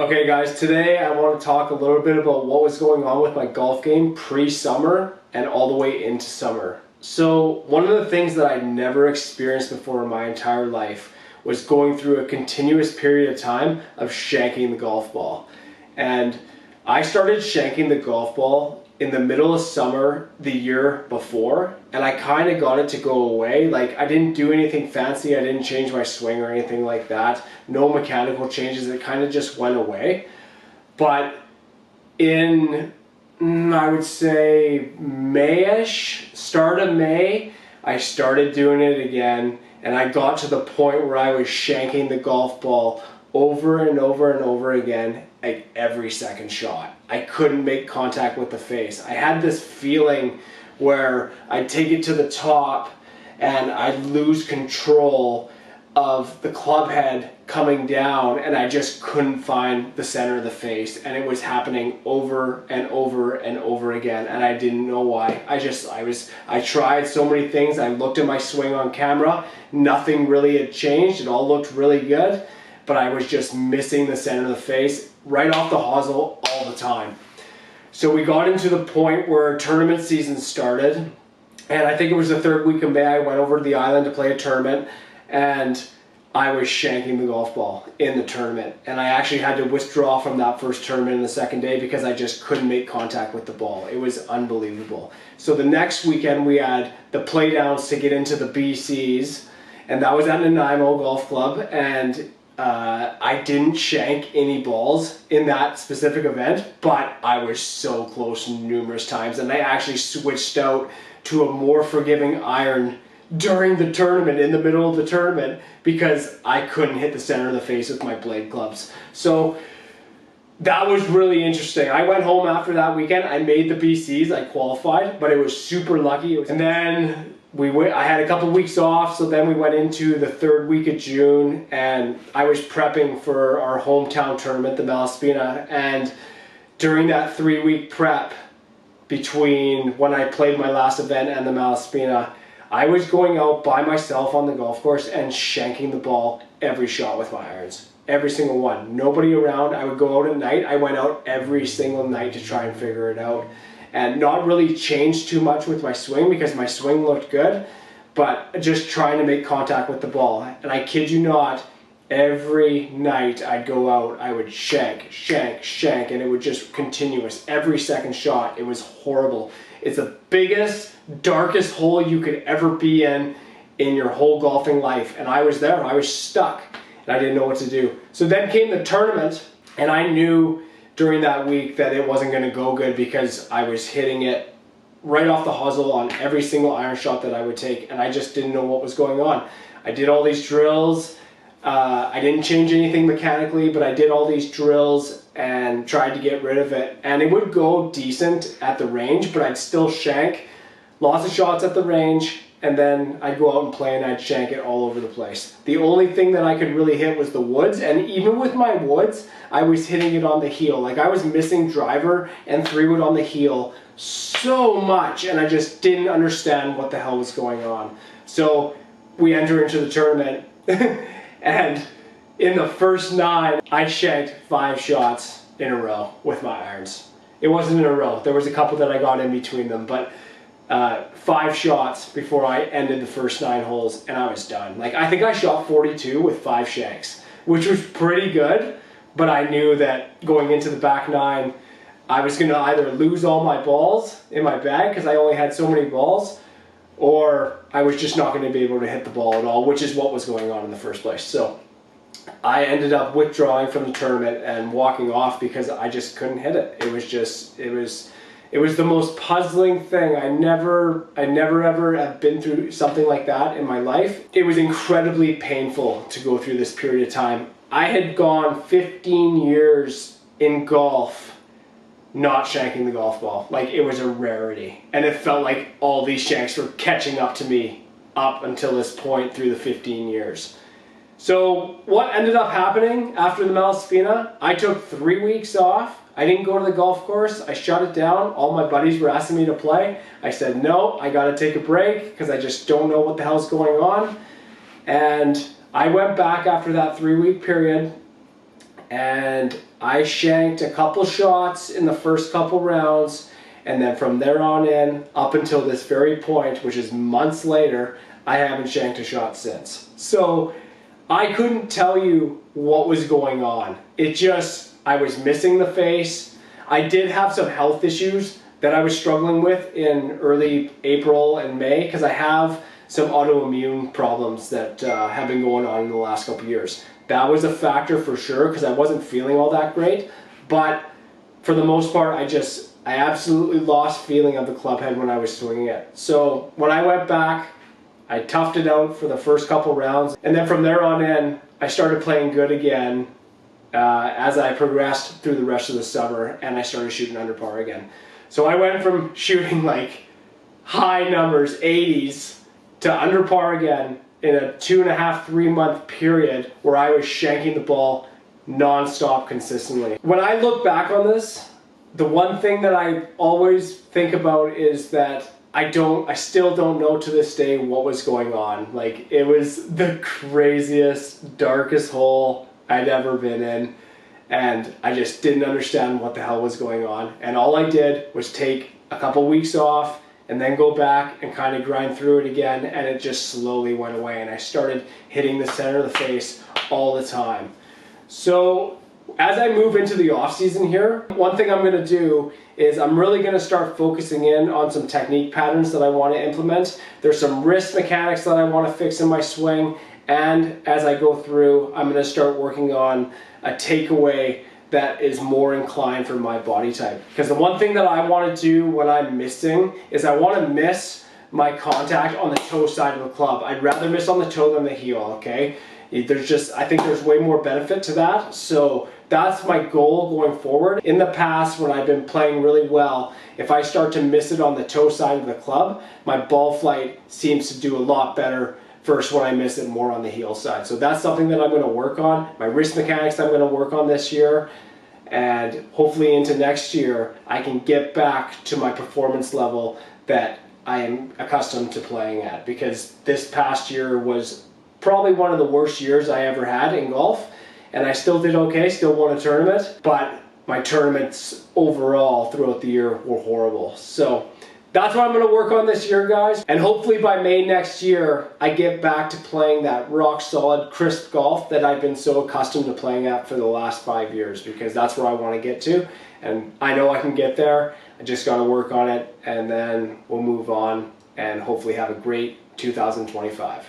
Okay guys, today I want to talk a little bit about what was going on with my golf game pre-summer and all the way into summer. So one of the things that I never experienced before in my entire life was going through a continuous period of time of shanking the golf ball. And I started shanking the golf ball in the middle of summer the year before, and I kind of got it to go away. Like, I didn't do anything fancy, I didn't change my swing or anything like that, no mechanical changes, it kind of just went away. But in, I would say May-ish, start of May, I started doing it again, and I got to the point where I was shanking the golf ball over and over and over again, like every second shot. I couldn't make contact with the face. I had this feeling where I'd take it to the top and I'd lose control of the club head coming down, and I just couldn't find the center of the face, and it was happening over and over and over again, and I didn't know why. I tried so many things. I looked at my swing on camera, nothing really had changed, it all looked really good, but I was just missing the center of the face right off the hosel all the time. So we got into the point where tournament season started, and I think it was the third week of May. I went over to the island to play a tournament, and I was shanking the golf ball in the tournament, and I actually had to withdraw from that first tournament in the second day because I just couldn't make contact with the ball. It was unbelievable. So the next weekend we had the playdowns to get into the BCs, and that was at Nanaimo Golf Club, and I didn't shank any balls in that specific event, but I was so close numerous times, and I actually switched out to a more forgiving iron during the tournament, in the middle of the tournament, because I couldn't hit the center of the face with my blade clubs. So that was really interesting. I went home after that weekend. I made the BCs, I qualified, but it was super lucky. And then I had a couple weeks off, so then we went into the third week of June, and I was prepping for our hometown tournament, the Malaspina, and during that 3-week prep between when I played my last event and the Malaspina, I was going out by myself on the golf course and shanking the ball every shot with my irons. Every single one. Nobody around. I would go out at night. I went out every single night to try and figure it out. And not really changed too much with my swing because my swing looked good, but just trying to make contact with the ball. And I kid you not, every night I'd go out, I would shank, shank, shank, and it would just continuous. Every second shot, it was horrible. It's the biggest, darkest hole you could ever be in your whole golfing life. And I was there, I was stuck, and I didn't know what to do. So then came the tournament, and I knew during that week that it wasn't going to go good because I was hitting it right off the hosel on every single iron shot that I would take, and I just didn't know what was going on. I did all these drills. I didn't change anything mechanically, but I did all these drills and tried to get rid of it, and it would go decent at the range, but I'd still shank lots of shots at the range, and then I'd go out and play and I'd shank it all over the place. The only thing that I could really hit was the woods, and even with my woods, I was hitting it on the heel. Like, I was missing driver and 3-wood on the heel so much, and I just didn't understand what the hell was going on. So we enter into the tournament, and in the first 9, I shanked 5 shots in a row with my irons. It wasn't in a row. There was a couple that I got in between them, but 5 shots before I ended the first 9 holes, and I was done. Like, I think I shot 42 with 5 shanks, which was pretty good, but I knew that going into the back 9, I was going to either lose all my balls in my bag because I only had so many balls, or I was just not going to be able to hit the ball at all, which is what was going on in the first place. So I ended up withdrawing from the tournament and walking off because I just couldn't hit it. It was the most puzzling thing. I never ever have been through something like that in my life. It was incredibly painful to go through this period of time. I had gone 15 years in golf not shanking the golf ball. Like, it was a rarity. And it felt like all these shanks were catching up to me up until this point through the 15 years. So what ended up happening after the Malaspina, I took 3 weeks off. I didn't go to the golf course. I shut it down. All my buddies were asking me to play. I said, no, I gotta take a break because I just don't know what the hell's going on. And I went back after that 3-week period, and I shanked a couple shots in the first couple rounds, and then from there on in, up until this very point, which is months later, I haven't shanked a shot since. So I couldn't tell you what was going on. It just, I was missing the face. I did have some health issues that I was struggling with in early April and May, because I have some autoimmune problems that have been going on in the last couple of years. That was a factor for sure, because I wasn't feeling all that great. But for the most part, I absolutely lost feeling of the club head when I was swinging it. So when I went back, I toughed it out for the first couple rounds, and then from there on in, I started playing good again as I progressed through the rest of the summer, and I started shooting under par again. So I went from shooting like high numbers, 80s, to under par again in a 2.5, 3 month period where I was shanking the ball non-stop consistently. When I look back on this, the one thing that I always think about is that I still don't know to this day what was going on. Like, it was the craziest, darkest hole I'd ever been in, and I just didn't understand what the hell was going on. And all I did was take a couple weeks off and then go back and kind of grind through it again, and it just slowly went away, and I started hitting the center of the face all the time. So as I move into the off season here, one thing I'm going to do is I'm really going to start focusing in on some technique patterns that I want to implement. There's some wrist mechanics that I want to fix in my swing, and as I go through, I'm going to start working on a takeaway that is more inclined for my body type. Because the one thing that I want to do when I'm missing is I want to miss my contact on the toe side of the club. I'd rather miss on the toe than the heel, okay? I think there's way more benefit to that. So that's my goal going forward. In the past, when I've been playing really well, if I start to miss it on the toe side of the club, my ball flight seems to do a lot better first when I miss it more on the heel side. So that's something that I'm going to work on. My wrist mechanics I'm going to work on this year, and hopefully into next year I can get back to my performance level that I am accustomed to playing at, because this past year was probably one of the worst years I ever had in golf, and I still did okay, still won a tournament, but my tournaments overall throughout the year were horrible. So that's what I'm going to work on this year, guys, and hopefully by May next year I get back to playing that rock solid, crisp golf that I've been so accustomed to playing at for the last 5 years, because that's where I want to get to, and I know I can get there. I just got to work on it, and then we'll move on and hopefully have a great 2025.